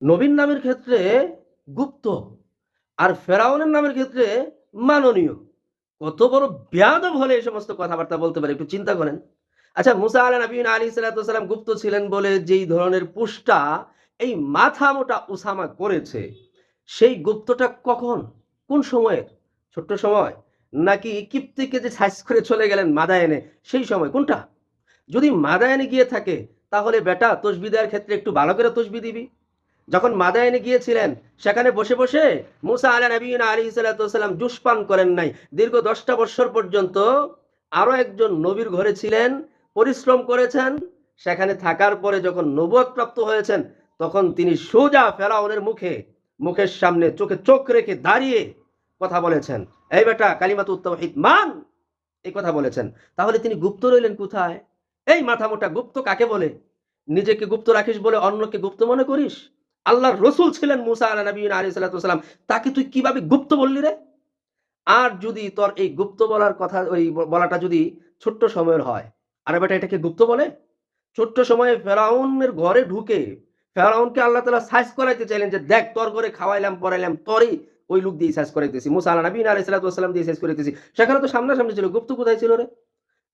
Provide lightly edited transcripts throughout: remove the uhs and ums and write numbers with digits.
নবীর নামের ক্ষেত্রে গুপ্ত, আর ফেরাউনের নামের ক্ষেত্রে মাননীয়। কত বড় বেয়াদব হলে এই সমস্ত কথাবার্তা বলতে পারে, একটু চিন্তা করেন। আচ্ছা, মুসা আলাইহিস সালাম গুপ্ত ছিলেন বলে যেই ধরনের পুষ্টা এই মাথা মোটা উসামা করেছে, সেই গুপ্তটা কখন, কোন সময়ের? ছোট্ট সময়, নাকি কিপ্তিকে যে সাইজ করে চলে গেলেন মাদায়েনে সেই সময়, কোনটা? যদি মাদায়েনে গিয়ে থাকে তাহলে বেটা তসবি দেওয়ার ক্ষেত্রে একটু ভালো করে তসবি দিবি। যখন মাদায়েনে গিয়েছিলেন সেখানে বসে বসে মুসা আলাইহিস সালাম জুস পান করেন নাই, দীর্ঘ 10টা বছর পর্যন্ত আরো একজন নবীর ঘরে ছিলেন, পরিশ্রম করেছেন। সেখানে থাকার পরে যখন নবুয়ত প্রাপ্ত হয়েছেন, তখন তিনি সোজা ফেরাউনের মুখের সামনে চোখে চোখ রেখে দাঁড়িয়ে কথা বলেছেন, এই বেটা কালিমাতুত তাওহীদ মান, এই কথা বলেছেন। তাহলে তিনি গুপ্ত রইলেন কোথায়? এই মাথা মোটা গুপ্ত কাকে বলে? নিজেকে গুপ্ত রাখিস বলে অন্যকে গুপ্ত মনে করিস? আল্লাহর রসুল ছিলেন মুসা আলাইহিস সালাম, তাকে তুই কিভাবে গুপ্ত বললি রে? আর যদি তোর এই গুপ্ত বলার কথা, ওই বলাটা যদি ছোট্ট সময়ের হয়, আরে বেটা এটাকে গুপ্ত বলে? ছোট্ট সময়ে ফেরাউনের ঘরে ঢুকে ফেরাউনকে আল্লাহ তাআলা সাইজ করাইতে চাইলেন যে দেখ তোর ঘরে খাওয়াইলাম পড়াইলাম, তোরই ওই লোক দিয়ে সাইজ করাইতেছি, মুসা আলাইহিস সালাম দিয়ে সাইজ করাইতেছি। সেখানে তো সামনাসামনি ছিল, গুপ্ত কোথায় ছিল রে?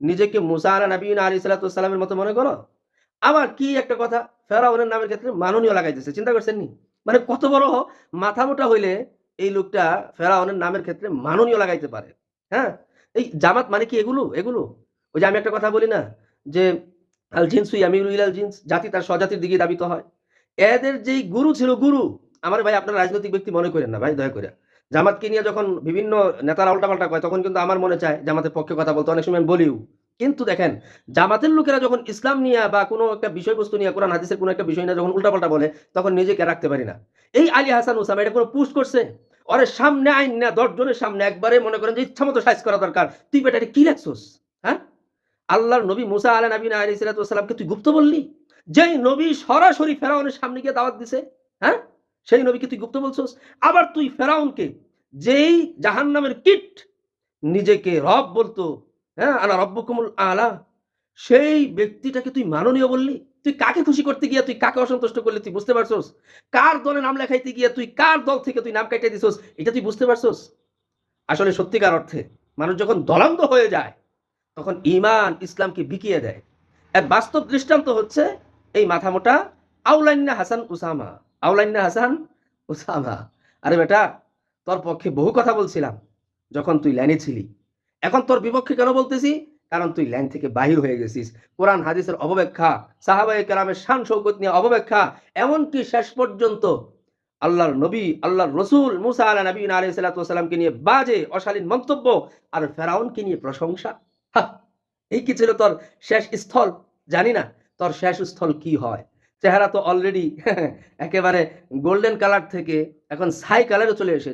নিজেকে মুসা আলাইহিস সালামের মতো মনে করো। আবার কি একটা কথা, ফেরাউনের নামের ক্ষেত্রে মাননীয় লাগাইতেছে, চিন্তা করছেন নি? মানে কত বড় মাথা মোটা হইলে এই লোকটা ফেরাউনের নামের ক্ষেত্রে মাননীয় লাগাইতে পারে। হ্যাঁ, এই জামাত মানে কি এগুলো এগুলো? ওই যে আমি একটা কথা বলি না, যে আল জিনসু ইয়ামিলু ইলাল জিনস, জাতি তার স্বজাতির দিকে ধাবিত হয়। এদের যেই গুরু ছিল গুরু, আমার ভাই আপনারা রাজনৈতিক ব্যক্তি মনে করেন না ভাই, দয়া করে। জামাতকে নিয়ে যখন বিভিন্ন নেতারা উল্টাপাল্টা কয় তখন কিন্তু আমার মনে চায় জামাতের পক্ষে কথা বলতে, অনেক সময় আমি বলিও। কিন্তু দেখেন, জামাতের লোকেরা যখন ইসলাম নিয়ে বা কোনো একটা বিষয়বস্তু নিয়ে, কোরআন হাদিসের কোনো একটা বিষয় নিয়ে যখন উল্টাপাল্টা বলে, তখন নিজেকে রাখতে পারি না। এই আলী হাসান ওসামা এটা কোনো পোস্ট করছে? ওরে সামনে আইন না 10 জনের সামনে একবারে মনে করেন যে ইচ্ছা মতো সাইজ করা দরকার, তুই বেটা এটা কি লেখছস? হ্যাঁ, আল্লাহর নবী মুসা আলাইহিস সালামকে তুই গুপ্ত বললি? যেই নবী সরাসরি ফেরাউনের সামনে গিয়ে দাওয়াত দিছে, হ্যাঁ? সেই নবীকে তুই গুপ্ত বলছস? আবার তুই ফেরাউনকে, যেই জাহান্নামের কীট নিজেকে রব বলতো, হ্যাঁ? আনা রব্বুকুমুল আলা, সেই ব্যক্তিটাকে তুই মাননীয় বললি? তুই কাকে খুশি করতে গিয়া তুই কাকে অসন্তুষ্ট করলি তুই বুঝতে পারছস? কার দলে নাম লেখাইতে গিয়া তুই কার দল থেকে তুই নাম কাইটা দিছস এটা তুই বুঝতে পারছস? আসলে সত্যিকার অর্থে মানুষ যখন দলান্ধ হয়ে যায়, তখন ঈমান ইসলামকে বিকিয়ে দেয়। এর বাস্তব দৃষ্টান্ত হচ্ছে এই মাথামোটা আওলান্না হাসান উসামা। আওলান্না হাসান উসামা। আরে বেটা, তোর পক্ষে বহু কথা বলছিলাম যখন তুই লাইনে ছিলি। এখন তোর বিপক্ষে কেন বলতেছি? কারণ তুই লাইন থেকে বাহির হয়ে গেছিস। কোরআন হাদিসের অবব্যাখ্যা, সাহাবায়ে কেরামের শান শৌকত নিয়ে অবব্যাখ্যা, এমনকি শেষ পর্যন্ত আল্লাহর নবী, আল্লাহর রসুল মুসা আলাইহিস সালামকে নিয়ে বাজে অশালীন মন্তব্য, আর ফেরাউনকে নিয়ে প্রশংসা। হাহ! এই কি ছিল তোর শেষ স্থল? জানি না তোর শেষ স্থল কি হয়। চেহারা তো অলরেডি একেবারে গোল্ডেন কালার থেকে এখন ছাই কালারে চলে এসেছে।